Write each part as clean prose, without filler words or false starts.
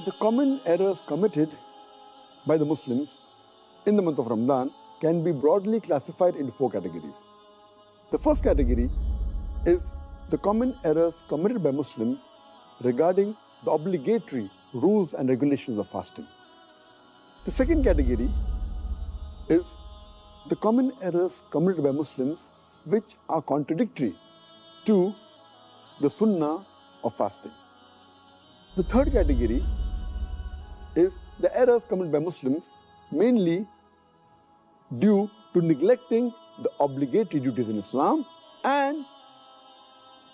The common errors committed by the Muslims in the month of Ramadan can be broadly classified into 4 categories. The first category is the common errors committed by Muslims regarding the obligatory rules and regulations of fasting. The second category is the common errors committed by Muslims which are contradictory to the sunnah of fasting. The third category is the errors committed by Muslims mainly due to neglecting the obligatory duties in Islam and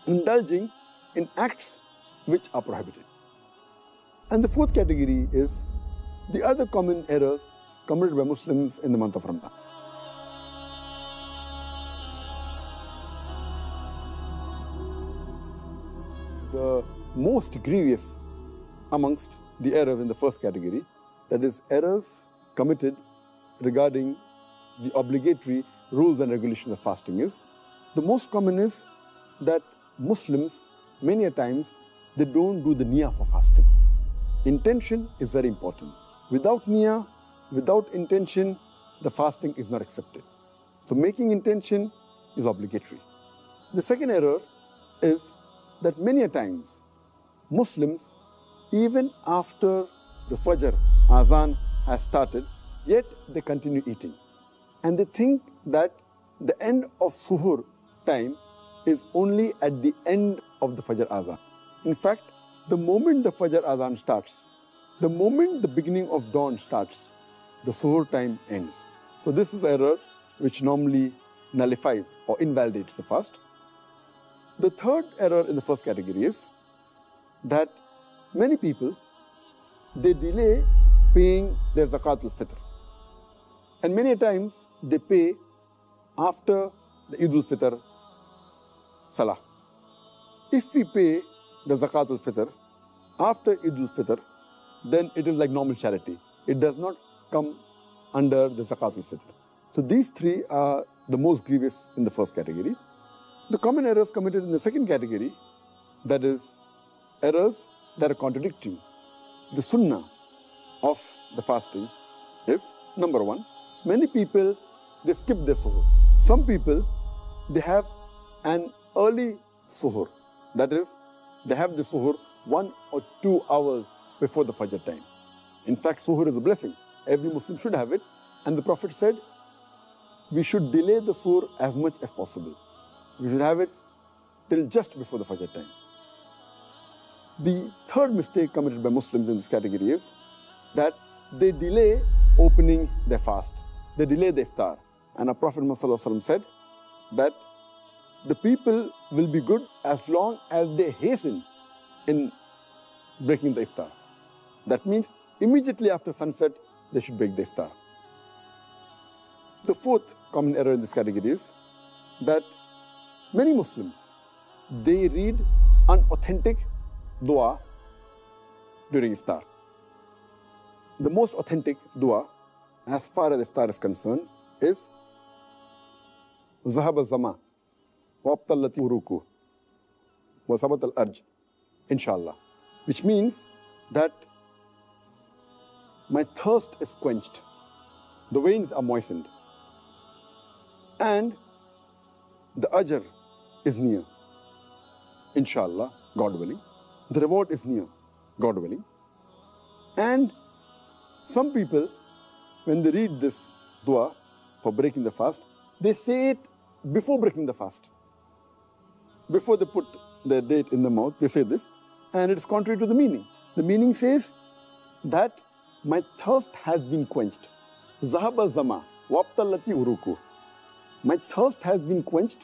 indulging in acts which are prohibited. And the fourth category is the other common errors committed by Muslims in the month of Ramadan. The most grievous amongst the errors in the first category, that is errors committed regarding the obligatory rules and regulations of fasting, is the most common is that Muslims many a times they don't do the niyyah for fasting. Intention is very important. Without niyyah, without intention, the fasting is not accepted. So making intention is obligatory. The second error is that many a times Muslims, even after the Fajr Azan has started, yet they continue eating. And they think that the end of Suhur time is only at the end of the Fajr Azan. In fact, the moment the Fajr Azan starts, the moment the beginning of dawn starts, the Suhur time ends. So this is error which normally nullifies or invalidates the fast. The third error in the first category is that many people, they delay paying their Zakatul Fitr. And many times they pay after the Eid al-Fitr Salah. If we pay the Zakatul Fitr after Eid al-Fitr, then it is like normal charity. It does not come under the Zakatul Fitr. So these three are the most grievous in the first category. The common errors committed in the second category, that is errors that are contradicting the sunnah of the fasting, is number one, many people, they skip their suhoor. Some people, they have an early suhoor. That is, they have the suhoor 1 or 2 hours before the Fajr time. In fact, suhoor is a blessing. Every Muslim should have it. And the Prophet said, we should delay the suhoor as much as possible. We should have it till just before the Fajr time. The third mistake committed by Muslims in this category is that they delay opening their fast. They delay the iftar. And our Prophet ﷺ said that the people will be good as long as they hasten in breaking the iftar. That means immediately after sunset, they should break the iftar. The fourth common error in this category is that many Muslims, they read unauthentic dua during iftar. The most authentic dua, as far as iftar is concerned, is Zahab al-Zama wa abtallati uruku wa sabat al-arj, inshallah. Which means that my thirst is quenched, the veins are moistened, and the ajr is near, inshallah, God willing. The reward is near, God willing. And some people, when they read this dua for breaking the fast, they say it before breaking the fast. Before they put their date in the mouth, they say this, and it is contrary to the meaning. The meaning says that my thirst has been quenched. Zahaba zama, wabtallati uruku. My thirst has been quenched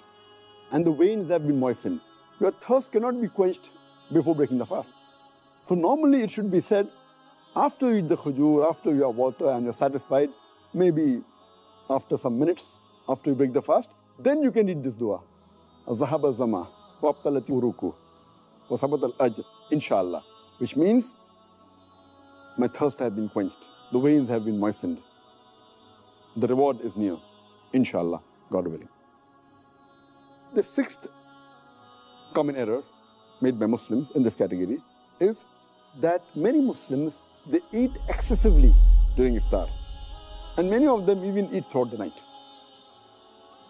and the veins have been moistened. Your thirst cannot be quenched before breaking the fast. So normally it should be said after you eat the khujur, after you have water and you're satisfied, maybe after some minutes, after you break the fast, then you can read this dua. Zahaba zama, wabtallati uruku, wa sabat al-ajr, inshallah. Which means, my thirst has been quenched, the veins have been moistened, the reward is near, inshallah, God willing. The sixth common error made by Muslims in this category is that many Muslims, they eat excessively during iftar. And many of them even eat throughout the night.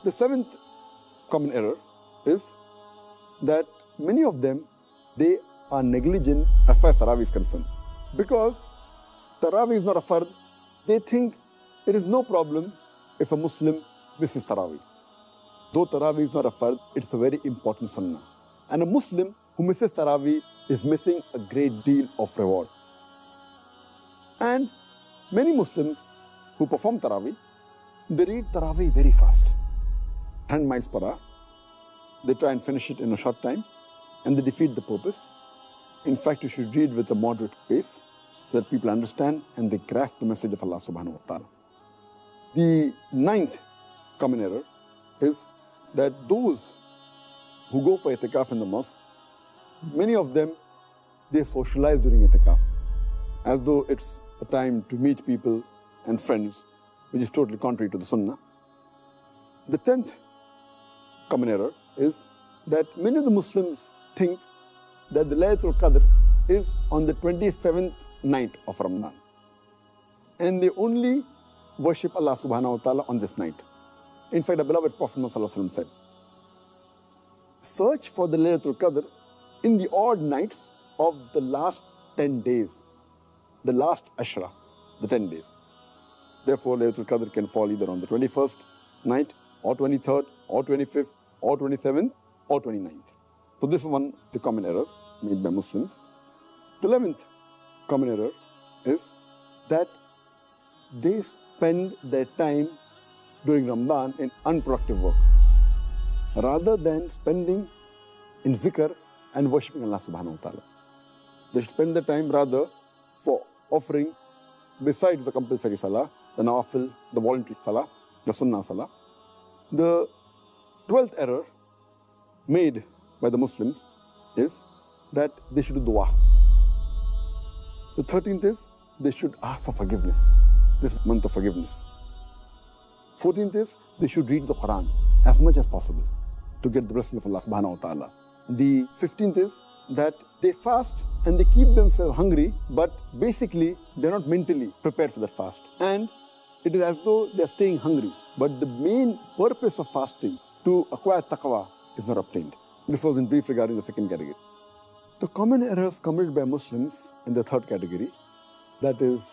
The seventh common error is that many of them, they are negligent as far as Tarawih is concerned. Because Tarawih is not a fard, they think it is no problem if a Muslim misses Tarawih. Though Tarawih is not a fard, it's a very important sunnah. And a Muslim who misses Tarawih is missing a great deal of reward. And many Muslims who perform Tarawih, they read Tarawih very fast. 100 miles per hour. They try and finish it in a short time and they defeat the purpose. In fact, you should read with a moderate pace so that people understand and they grasp the message of Allah subhanahu wa ta'ala. The ninth common error is that those who go for itikaf in the mosque, many of them, they socialize during itikaf as though it's a time to meet people and friends, which is totally contrary to the sunnah. The 10th common error is that many of the Muslims think that the Laylatul Qadr is on the 27th night of Ramadan. And they only worship Allah subhanahu wa ta'ala on this night. In fact, the beloved Prophet Muhammad said, search for the Laylatul Qadr in the odd nights of the last 10 days, the last Ashra, the 10 days. Therefore, Laylatul Qadr can fall either on the 21st night, or 23rd, or 25th, or 27th, or 29th. So this is one of the common errors made by Muslims. The 11th common error is that they spend their time during Ramadan in unproductive work, rather than spending in zikr and worshipping Allah subhanahu wa ta'ala. They should spend their time rather for offering, besides the compulsory salah, the nawafil, the voluntary salah, the sunnah salah. The 12th error made by the Muslims is that they should do dua. The 13th is they should ask for forgiveness. This is month of forgiveness. 14th is they should read the Quran as much as possible to get the blessing of Allah subhanahu wa ta'ala. The 15th is that they fast and they keep themselves hungry, but basically they're not mentally prepared for that fast. And it is as though they're staying hungry, but the main purpose of fasting, to acquire taqwa, is not obtained. This was in brief regarding the second category. The common errors committed by Muslims in the third category, that is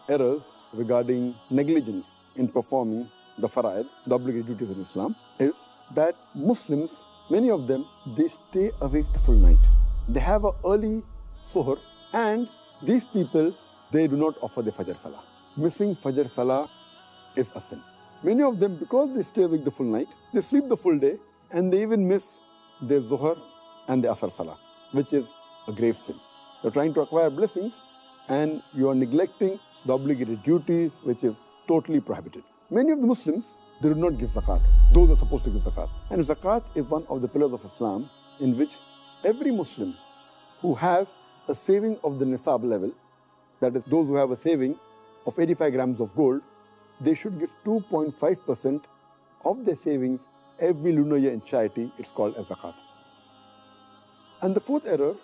errors regarding negligence in performing the fara'id, the obligatory duties in Islam, is that Muslims, many of them, they stay awake the full night. They have an early suhr, and these people, they do not offer the Fajr Salah. Missing Fajr Salah is a sin. Many of them, because they stay awake the full night, they sleep the full day, and they even miss their Zuhr and the Asr Salah, which is a grave sin. You're trying to acquire blessings, and you are neglecting the obligatory duties, which is totally prohibited. Many of the Muslims, they do not give zakat. Those are supposed to give zakat. And zakat is one of the pillars of Islam, in which every Muslim who has a saving of the nisab level, that is, those who have a saving of 85 grams of gold, they should give 2.5% of their savings every lunar year in charity. It's called as zakat. And the fourth error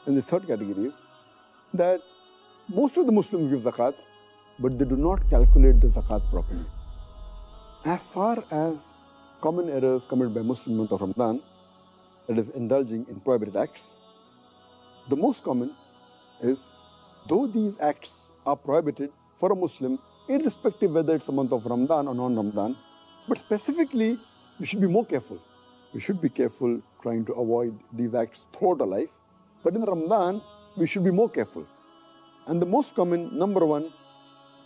in the third category is that most of the Muslims give zakat, but they do not calculate the zakat properly. As far as common errors committed by Muslims in the month of Ramadan, that is indulging in prohibited acts, the most common is, though these acts are prohibited for a Muslim, irrespective whether it's a month of Ramadan or non-Ramadan, but specifically, we should be more careful. We should be careful trying to avoid these acts throughout our life. But in Ramadan, we should be more careful. And the most common, number one,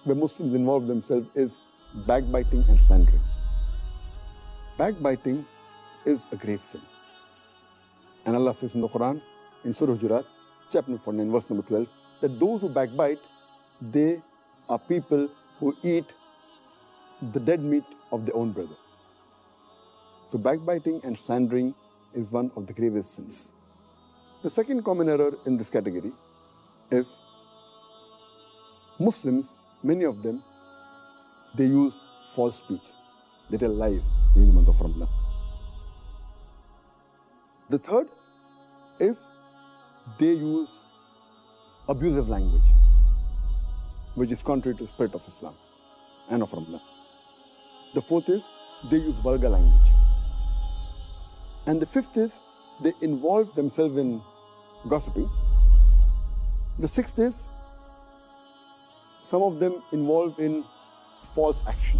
where Muslims involve themselves is backbiting and slandering. Backbiting is a grave sin. And Allah says in the Quran, in Surah Hujurat, chapter 49, verse number 12, that those who backbite, they are people who eat the dead meat of their own brother. So backbiting and slandering is one of the gravest sins. The second common error in this category is Muslims, many of them, they use false speech. They tell lies during the month of Ramadan. The third is they use abusive language, which is contrary to the spirit of Islam and of Ramadan. The fourth is they use vulgar language. And the fifth is they involve themselves in gossiping. The sixth is some of them involved in false action.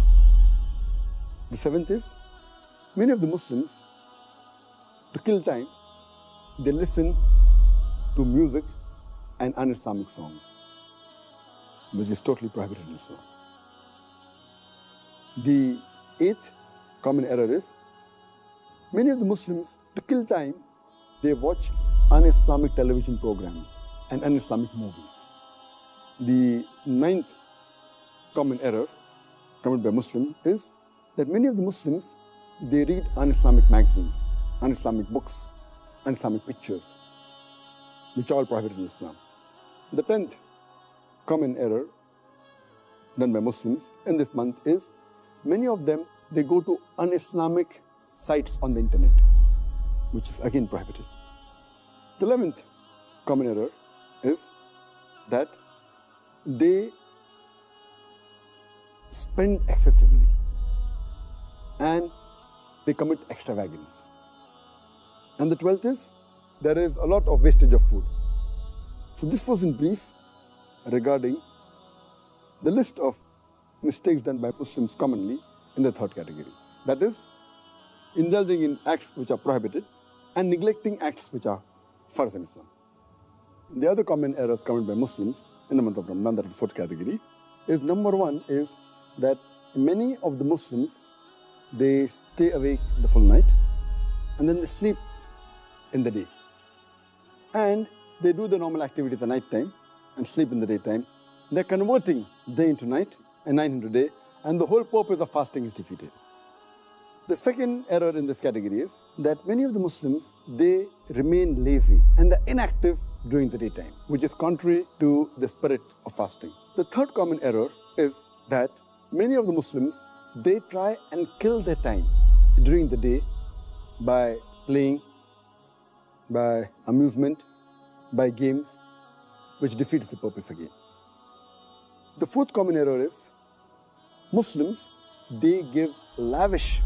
The seventh is many of the Muslims, to kill time, they listen to music and un-Islamic songs, which is totally prohibited in Islam. The eighth common error is many of the Muslims, to kill time, they watch un-Islamic television programs and un-Islamic movies. The ninth common error committed by Muslims is that many of the Muslims, they read un-Islamic magazines, un-Islamic books, un-Islamic pictures, which are all prohibited in Islam. The 10th common error done by Muslims in this month is many of them, they go to un-Islamic sites on the internet, which is again prohibited. The 11th common error is that they spend excessively and they commit extravagance. And the 12th is there is a lot of wastage of food. So this was in brief regarding the list of mistakes done by Muslims commonly in the third category. That is, indulging in acts which are prohibited and neglecting acts which are farz in Islam. The other common errors committed by Muslims in the month of Ramadan, that is the fourth category, is number one is that many of the Muslims, they stay awake the full night and then they sleep in the day. And they do the normal activity at the night time and sleep in the daytime. They're converting day into night and night into day, and the whole purpose of fasting is defeated. The second error in this category is that many of the Muslims, they remain lazy and they're inactive during the daytime, which is contrary to the spirit of fasting. The third common error is that many of the Muslims, they try and kill their time during the day by playing, by amusement, by games, which defeats the purpose again. The fourth common error is Muslims, they give lavish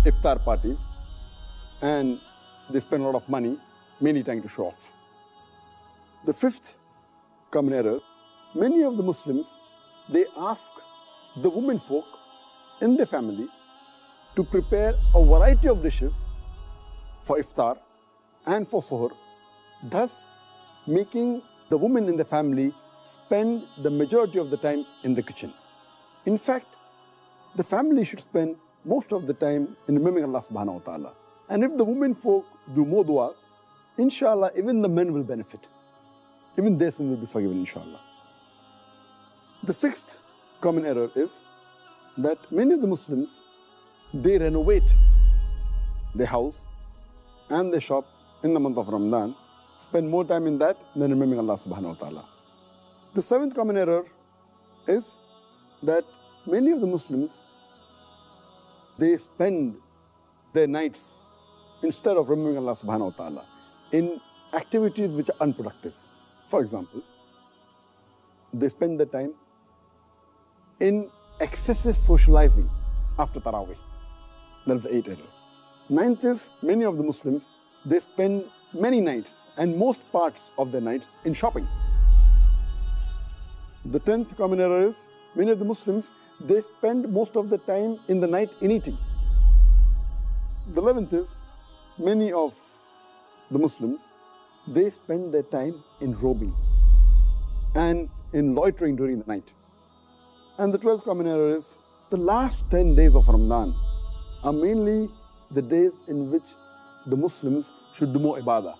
iftar parties and they spend a lot of money, mainly trying to show off. The fifth common error, many of the Muslims, they ask the women folk in their family to prepare a variety of dishes for iftar and for suhoor, thus making the women in the family spend the majority of the time in the kitchen. In fact, the family should spend most of the time in remembering Allah subhanahu wa ta'ala. And if the women folk do more du'as, inshallah, even the men will benefit. Even their sin will be forgiven, inshallah. The sixth common error is that many of the Muslims, they renovate their house and their shop in the month of Ramadan, spend more time in that than remembering Allah subhanahu wa ta'ala. The seventh common error is that many of the Muslims, they spend their nights, instead of remembering Allah subhanahu wa ta'ala, in activities which are unproductive. For example, they spend their time in excessive socializing after Taraweeh. That is the eighth error. Ninth is, many of the Muslims, they spend many nights and most parts of their nights in shopping. The 10th common error is, many of the Muslims, they spend most of the time in the night in eating. The 11th is, many of the Muslims, they spend their time in roaming and in loitering during the night. And the 12th common error is, the last 10 days of Ramadan are mainly the days in which the Muslims should do more ibadah.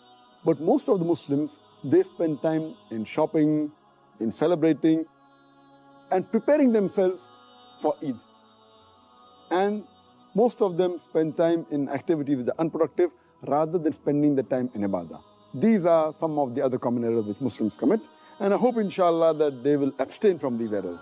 But most of the Muslims, they spend time in shopping, in celebrating, and preparing themselves for Eid. And most of them spend time in activities which are unproductive rather than spending the time in ibadah. These are some of the other common errors which Muslims commit, and I hope inshallah that they will abstain from these errors.